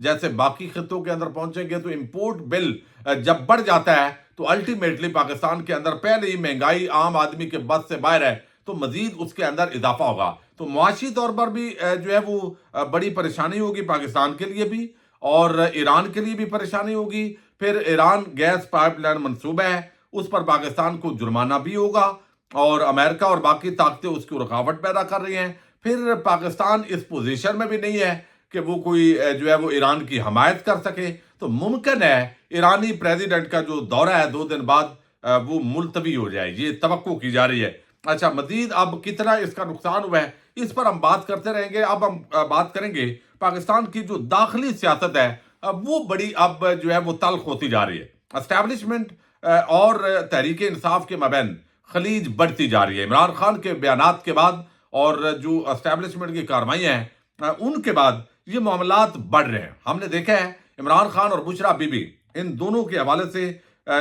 جیسے باقی خطوں کے اندر پہنچیں گے تو امپورٹ بل جب بڑھ جاتا ہے تو الٹیمیٹلی پاکستان کے اندر پہلے ہی مہنگائی عام آدمی کے بس سے باہر ہے، تو مزید اس کے اندر اضافہ ہوگا، تو معاشی طور پر بھی جو ہے وہ بڑی پریشانی ہوگی پاکستان کے لیے بھی، اور ایران کے لیے بھی پریشانی ہوگی۔ پھر ایران گیس پائپ لائن منصوبہ ہے، اس پر پاکستان کو جرمانہ بھی ہوگا، اور امریکہ اور باقی طاقتیں اس کی رکاوٹ پیدا کر رہی ہیں۔ پھر پاکستان اس پوزیشن میں بھی نہیں ہے کہ وہ کوئی جو ہے وہ ایران کی حمایت کر سکے، تو ممکن ہے ایرانی پریزیڈنٹ کا جو دورہ ہے 2 دن بعد وہ ملتوی ہو جائے، یہ توقع کی جا رہی ہے۔ اچھا، مزید اب کتنا اس کا نقصان ہوا ہے اس پر ہم بات کرتے رہیں گے۔ اب ہم بات کریں گے پاکستان کی جو داخلی سیاست ہے، وہ بڑی اب جو ہے وہ تلخ ہوتی جا رہی ہے۔ اسٹیبلشمنٹ اور تحریک انصاف کے مابین خلیج بڑھتی جا رہی ہے۔ عمران خان کے بیانات کے بعد اور جو اسٹیبلشمنٹ کی کارروائیاں ہیں ان کے بعد یہ معاملات بڑھ رہے ہیں۔ ہم نے دیکھا ہے عمران خان اور بشرا بی بی، ان دونوں کے حوالے سے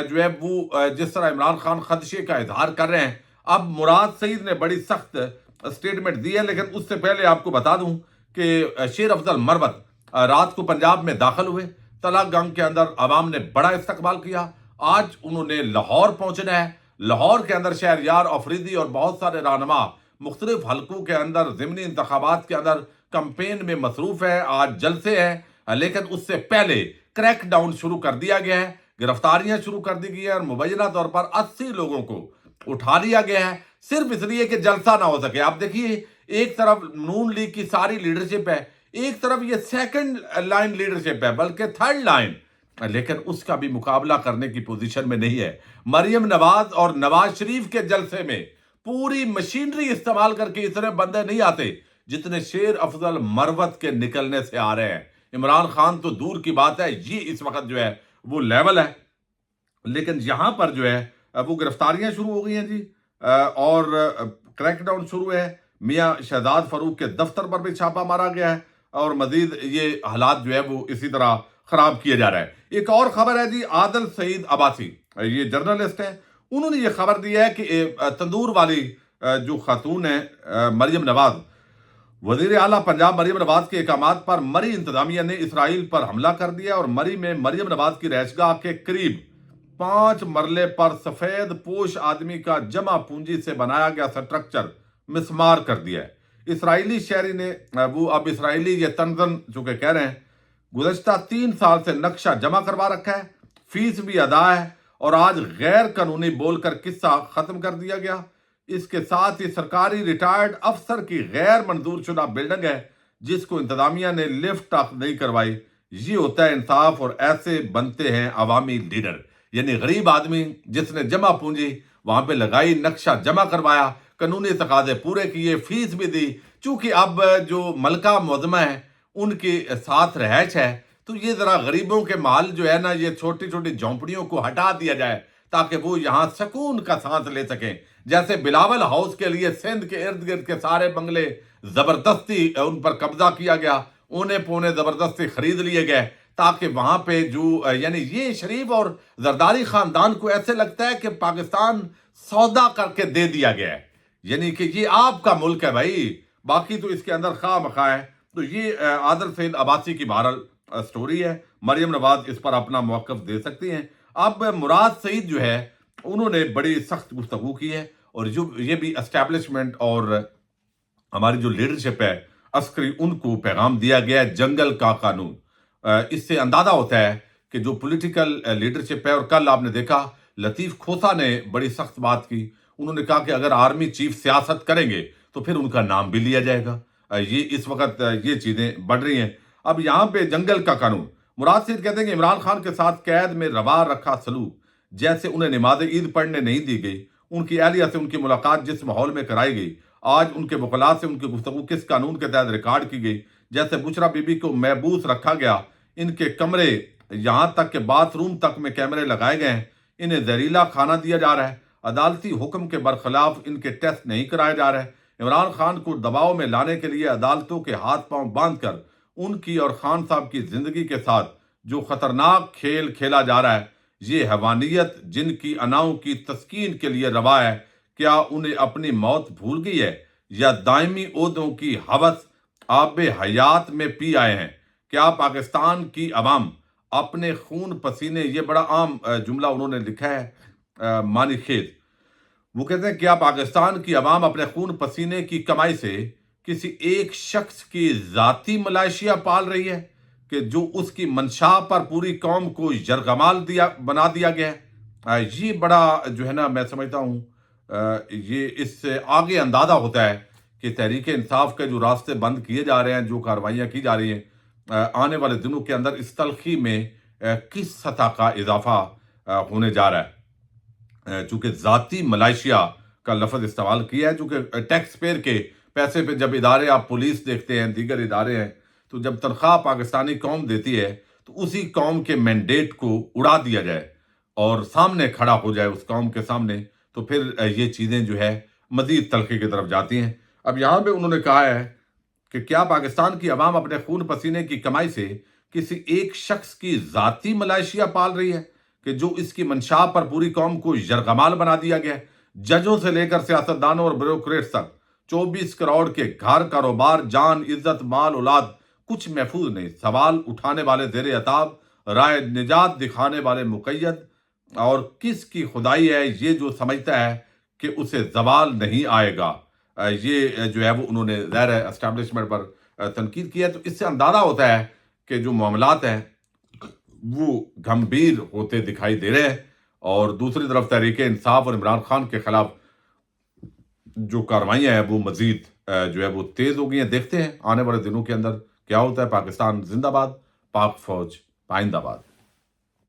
جو ہے وہ جس طرح عمران خان خدشے کا اظہار کر رہے ہیں، اب مراد سعید نے بڑی سخت اسٹیٹمنٹ دی ہے، لیکن اس سے پہلے آپ کو بتا دوں کہ شیر افضل مروت رات کو پنجاب میں داخل ہوئے، تلہ گنگ کے اندر عوام نے بڑا استقبال کیا۔ آج انہوں نے لاہور پہنچنا ہے، لاہور کے اندر شہریار افریدی اور بہت سارے رہنما مختلف حلقوں کے اندر ضمنی انتخابات کے اندر کمپین میں مصروف ہے، آج جلسے ہیں، لیکن اس سے پہلے کریک ڈاؤن شروع کر دیا گیا ہے، گرفتاریاں شروع کر دی گئی ہیں، اور مبینہ طور پر 80 لوگوں کو اٹھا لیا گیا ہے، صرف اس لیے کہ جلسہ نہ ہو سکے۔ آپ دیکھیے، ایک طرف نون لیگ کی ساری لیڈرشپ ہے، ایک طرف یہ سیکنڈ لائن لیڈرشپ ہے، بلکہ تھرڈ لائن، لیکن اس کا بھی مقابلہ کرنے کی پوزیشن میں نہیں ہے۔ مریم نواز اور نواز شریف کے جلسے میں پوری مشینری استعمال کر کے اتنے بندے نہیں آتے جتنے شیر افضل مروت کے نکلنے سے آ رہے ہیں۔ عمران خان تو دور کی بات ہے، یہ اس وقت جو ہے وہ لیول ہے، لیکن یہاں پر جو ہے وہ گرفتاریاں شروع ہو گئی ہیں جی، اور کریک ڈاؤن شروع ہے۔ میاں شہزاد فاروق کے دفتر پر بھی چھاپا مارا گیا ہے، اور مزید یہ حالات جو ہے وہ اسی طرح خراب کیا جا رہا ہے۔ ایک اور خبر ہے جی، عادل سعید عباسی، یہ جرنلسٹ ہیں، انہوں نے یہ خبر دی ہے کہ تندور والی جو خاتون ہے مریم نواز، وزیر اعلیٰ پنجاب مریم نواز کے احکامات پر مری انتظامیہ نے اسرائیل پر حملہ کر دیا، اور مری میں مریم نواز کی رہائش گاہ کے قریب 5 مرلے پر سفید پوش آدمی کا جمع پونجی سے بنایا گیا سٹرکچر مسمار کر دیا ہے۔ اسرائیلی شہری نے وہ اب اسرائیلی یہ تنظیم چونکہ کہہ رہے ہیں گزشتہ 3 سال سے نقشہ جمع کروا رکھا ہے، فیس بھی ادا ہے، اور آج غیر قانونی بول کر قصہ ختم کر دیا گیا۔ اس کے ساتھ ہی سرکاری ریٹائرڈ افسر کی غیر منظور شدہ بلڈنگ ہے جس کو انتظامیہ نے لفٹ تک نہیں کروائی۔ یہ ہوتا ہے انصاف، اور ایسے بنتے ہیں عوامی لیڈر، یعنی غریب آدمی جس نے جمع پونجی وہاں پہ لگائی، نقشہ جمع کروایا، قانونی تقاضے پورے کیے، فیس بھی دی۔ چونکہ اب جو ملکہ معظمہ ہے ان کے ساتھ رہائش ہے، تو یہ ذرا غریبوں کے محل جو ہے نا، یہ چھوٹی چھوٹی جھونپڑیوں کو ہٹا دیا جائے تاکہ وہ یہاں سکون کا سانس لے سکیں۔ جیسے بلاول ہاؤس کے لیے سندھ کے ارد گرد کے سارے بنگلے زبردستی ان پر قبضہ کیا گیا، اونے پونے زبردستی خرید لیے گئے، تاکہ وہاں پہ جو یعنی یہ شریف اور زرداری خاندان کو ایسے لگتا ہے کہ پاکستان سودا کر کے دے دیا گیا ہے، یعنی کہ یہ آپ کا ملک ہے بھائی، باقی تو اس کے اندر خواہ مخواہ ہے۔ تو یہ عادل سعید عباسی کی بہرحال سٹوری ہے، مریم نواز اس پر اپنا موقف دے سکتی ہیں۔ اب مراد سعید جو ہے انہوں نے بڑی سخت گفتگو کی ہے، اور جو یہ بھی اسٹیبلشمنٹ اور ہماری جو لیڈرشپ ہے عسکری، ان کو پیغام دیا گیا ہے جنگل کا قانون۔ اس سے اندازہ ہوتا ہے کہ جو پولیٹیکل لیڈرشپ ہے، اور کل آپ نے دیکھا لطیف کھوسا نے بڑی سخت بات کی، انہوں نے کہا کہ اگر آرمی چیف سیاست کریں گے تو پھر ان کا نام بھی لیا جائے گا۔ یہ اس وقت یہ چیزیں بڑھ رہی ہیں۔ اب یہاں پہ جنگل کا قانون، مراد سعید کہتے ہیں کہ عمران خان کے ساتھ قید میں روا رکھا سلوک، جیسے انہیں نماز عید پڑھنے نہیں دی گئی، ان کی اہلیہ سے ان کی ملاقات جس ماحول میں کرائی گئی، آج ان کے وکلاء سے ان کی گفتگو کس قانون کے تحت ریکارڈ کی گئی، جیسے بشرا بی بی کو محبوس رکھا گیا، ان کے کمرے یہاں تک کہ باتھ روم تک میں کیمرے لگائے گئے ہیں، انہیں زہریلا کھانا دیا جا رہا ہے، عدالتی حکم کے برخلاف ان کے ٹیسٹ نہیں کرائے جا رہے۔ عمران خان کو دباؤ میں لانے کے لیے عدالتوں کے ہاتھ پاؤں باندھ کر ان کی اور خان صاحب کی زندگی کے ساتھ جو خطرناک کھیل کھیلا جا رہا ہے، یہ حیوانیت جن کی اناؤں کی تسکین کے لیے روا ہے، کیا انہیں اپنی موت بھول گئی ہے، یا دائمی عہدوں کی ہوس آب حیات میں پی آئے ہیں؟ کیا پاکستان کی عوام اپنے خون پسینے، یہ بڑا عام جملہ انہوں نے لکھا ہے مانی خیز، وہ کہتے ہیں کیا پاکستان کی عوام اپنے خون پسینے کی کمائی سے کسی ایک شخص کی ذاتی ملائشیا پال رہی ہے کہ جو اس کی منشا پر پوری قوم کو یرغمال بنا دیا گیا ہے؟ یہ بڑا جو ہے نا، میں سمجھتا ہوں یہ اس سے آگے اندازہ ہوتا ہے کہ تحریک انصاف کے جو راستے بند کیے جا رہے ہیں، جو کارروائیاں کی جا رہی ہیں، آنے والے دنوں کے اندر اس تلخی میں کس سطح کا اضافہ ہونے جا رہا ہے۔ چونکہ ذاتی ملائشیا کا لفظ استعمال کیا ہے، چونکہ ٹیکس پیئر کے پیسے پہ جب ادارے، آپ پولیس دیکھتے ہیں، دیگر ادارے ہیں، تو جب تنخواہ پاکستانی قوم دیتی ہے تو اسی قوم کے مینڈیٹ کو اڑا دیا جائے اور سامنے کھڑا ہو جائے اس قوم کے سامنے، تو پھر یہ چیزیں جو ہے مزید تلخی کی طرف جاتی ہیں۔ اب یہاں پہ انہوں نے کہا ہے کہ کیا پاکستان کی عوام اپنے خون پسینے کی کمائی سے کسی ایک شخص کی ذاتی ملائشیا پال رہی ہے کہ جو اس کی منشا پر پوری قوم کو یرغمال بنا دیا گیا ہے؟ ججوں سے لے کر سیاستدانوں اور بیوروکریٹس تک 24 کروڑ کے گھر، کاروبار، جان، عزت، مال، اولاد، کچھ محفوظ نہیں۔ سوال اٹھانے والے زیر عتاب، رائے نجات دکھانے والے مقید، اور کس کی خدائی ہے یہ جو سمجھتا ہے کہ اسے زوال نہیں آئے گا۔ یہ جو ہے وہ انہوں نے ظاہر ہے اسٹیبلشمنٹ پر تنقید کی ہے۔ تو اس سے اندازہ ہوتا ہے کہ جو معاملات ہیں وہ گھمبیر ہوتے دکھائی دے رہے ہیں، اور دوسری طرف تحریک انصاف اور عمران خان کے خلاف جو کارروائیاں ہیں وہ مزید جو ہے وہ تیز ہو گئی ہیں۔ دیکھتے ہیں آنے والے دنوں کے اندر کیا ہوتا ہے۔ پاکستان زندہ باد، پاک فوج پائندہ باد۔